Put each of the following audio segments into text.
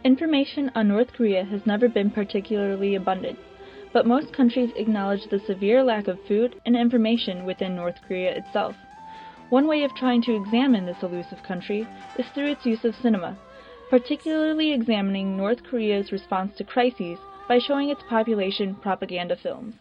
Information on North Korea has never been particularly abundant, but most countries acknowledge the severe lack of food and information within North Korea itself. One way of trying to examine this elusive country is through its use of cinema, particularly examining North Korea's response to crises by showing its population propaganda films.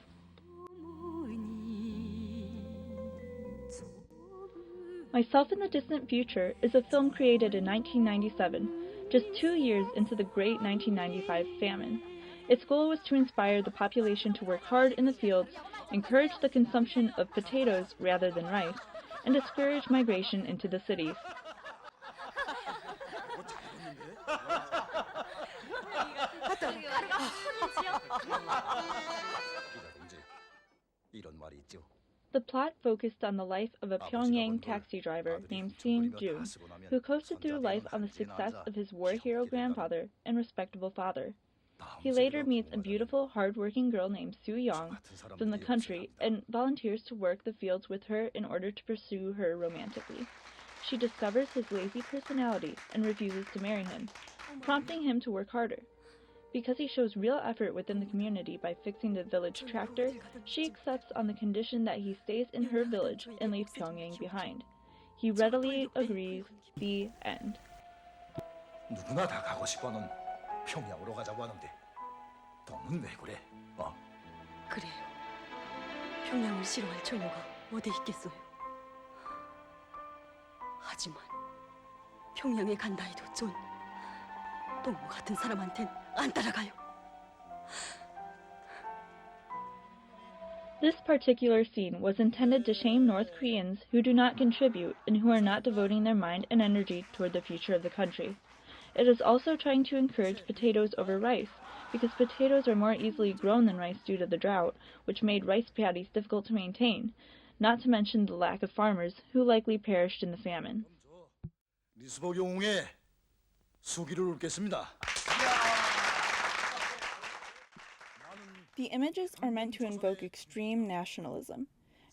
Myself in the Distant Future is a film created in 1997, just 2 years into the great 1995 famine. Its goal was to inspire the population to work hard in the fields, encourage the consumption of potatoes rather than rice, and discourage migration into the cities. The plot focused on the life of a Pyongyang taxi driver named Seung-jun, who coasted through life on the success of his war hero grandfather and respectable father. He later meets a beautiful, hard-working girl named Soo-young from the country and volunteers to work the fields with her in order to pursue her romantically. She discovers his lazy personality and refuses to marry him, prompting him to work harder. Because he shows real effort within the community by fixing the village tractor, she accepts on the condition that he stays in her village and leaves Pyongyang behind. He readily agrees. The end. 누구나 다 가고 싶어. 넌 평양으로 가자고 하는데 너는 왜 그래? 그래요. 평양을 싫어할 처녀가 어디 있겠어요. 하지만 평양에 간다 해도 전 동무 같은 사람한텐 안 따라가요. This particular scene was intended to shame North Koreans who do not contribute and who are not devoting their mind and energy toward the future of the country. It is also trying to encourage potatoes over rice, because potatoes are more easily grown than rice due to the drought, which made rice paddies difficult to maintain, not to mention the lack of farmers who likely perished in the famine. The images are meant to invoke extreme nationalism.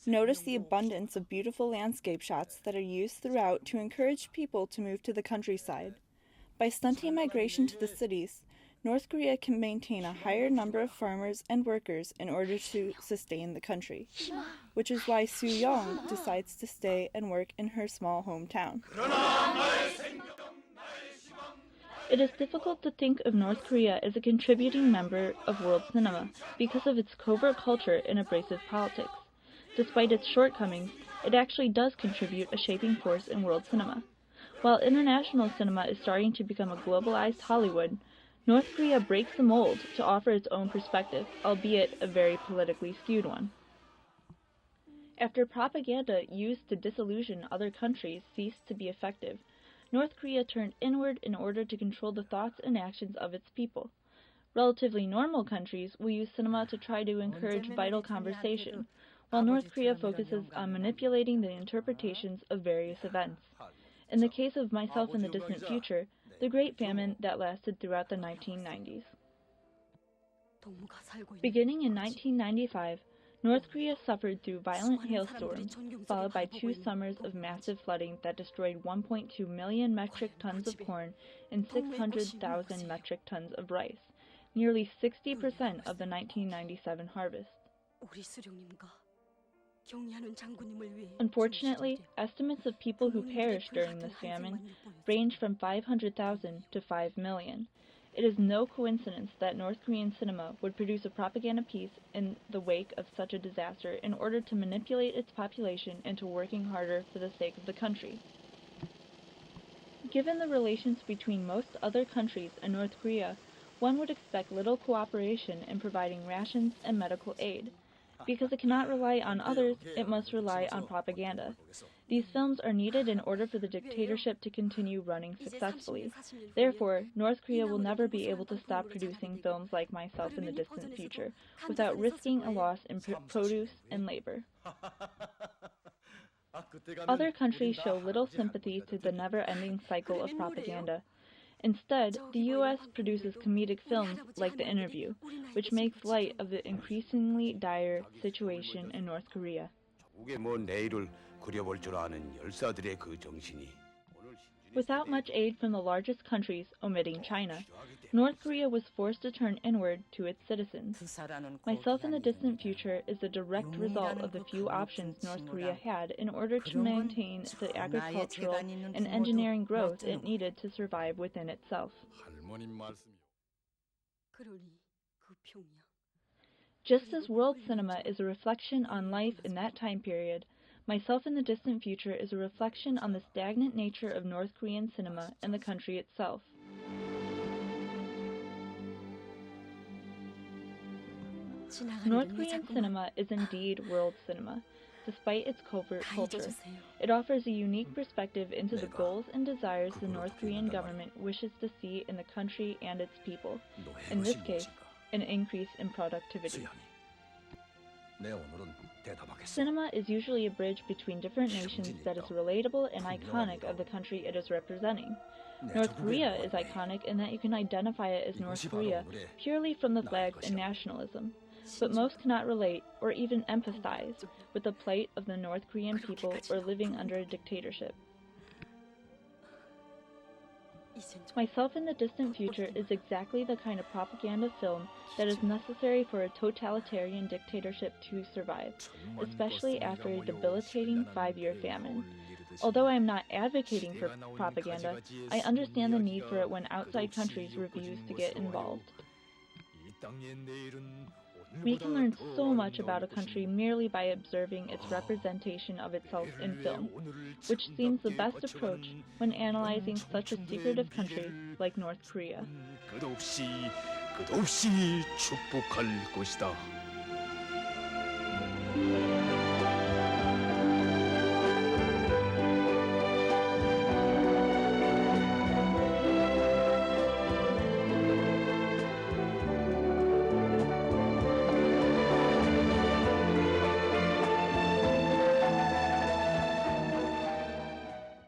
Notice the abundance of beautiful landscape shots that are used throughout to encourage people to move to the countryside. By stunting migration to the cities, North Korea can maintain a higher number of farmers and workers in order to sustain the country, which is why Soo-young decides to stay and work in her small hometown. It is difficult to think of North Korea as a contributing member of world cinema because of its covert culture and abrasive politics. Despite its shortcomings, it actually does contribute a shaping force in world cinema. While international cinema is starting to become a globalized Hollywood, North Korea breaks the mold to offer its own perspective, albeit a very politically skewed one. After propaganda used to disillusion other countries ceased to be effective, North Korea turned inward in order to control the thoughts and actions of its people. Relatively normal countries will use cinema to try to encourage vital conversation, while North Korea focuses on manipulating the interpretations of various events. In the case of Myself in the Distant Future, the Great Famine that lasted throughout the 1990s. Beginning in 1995, North Korea suffered through violent hailstorms, followed by 2 summers of massive flooding that destroyed 1.2 million metric tons of corn and 600,000 metric tons of rice, nearly 60% of the 1997 harvest. Unfortunately, estimates of people who perished during this famine range from 500,000 to 5 million. It is no coincidence that North Korean cinema would produce a propaganda piece in the wake of such a disaster in order to manipulate its population into working harder for the sake of the country. Given the relations between most other countries and North Korea, one would expect little cooperation in providing rations and medical aid. Because it cannot rely on others, it must rely on propaganda. These films are needed in order for the dictatorship to continue running successfully. Therefore, North Korea will never be able to stop producing films like Myself in the Distant Future without risking a loss in produce and labor. Other countries show little sympathy to the never-ending cycle of propaganda. Instead, the U.S. produces comedic films like The Interview, which makes light of the increasingly dire situation in North Korea. Without much aid from the largest countries, omitting China, North Korea was forced to turn inward to its citizens. Myself in the Distant Future is a direct result of the few options North Korea had in order to maintain the agricultural and engineering growth it needed to survive within itself. Just as world cinema is a reflection on life in that time period, Myself in the Distant Future is a reflection on the stagnant nature of North Korean cinema and the country itself. North Korean cinema is indeed world cinema, despite its covert culture. It offers a unique perspective into the goals and desires the North Korean government wishes to see in the country and its people, in this case, an increase in productivity. Cinema is usually a bridge between different nations that is relatable and iconic of the country it is representing. North Korea is iconic in that you can identify it as North Korea purely from the flags and nationalism, but most cannot relate or even empathize with the plight of the North Korean people or living under a dictatorship. Myself in the Distant Future is exactly the kind of propaganda film that is necessary for a totalitarian dictatorship to survive, especially after a debilitating 5-year famine. Although I am not advocating for propaganda, I understand the need for it when outside countries refuse to get involved. We can learn so much about a country merely by observing its representation of itself in film, which seems the best approach when analyzing such a secretive country like North Korea. 끝없이 축복할 것이다.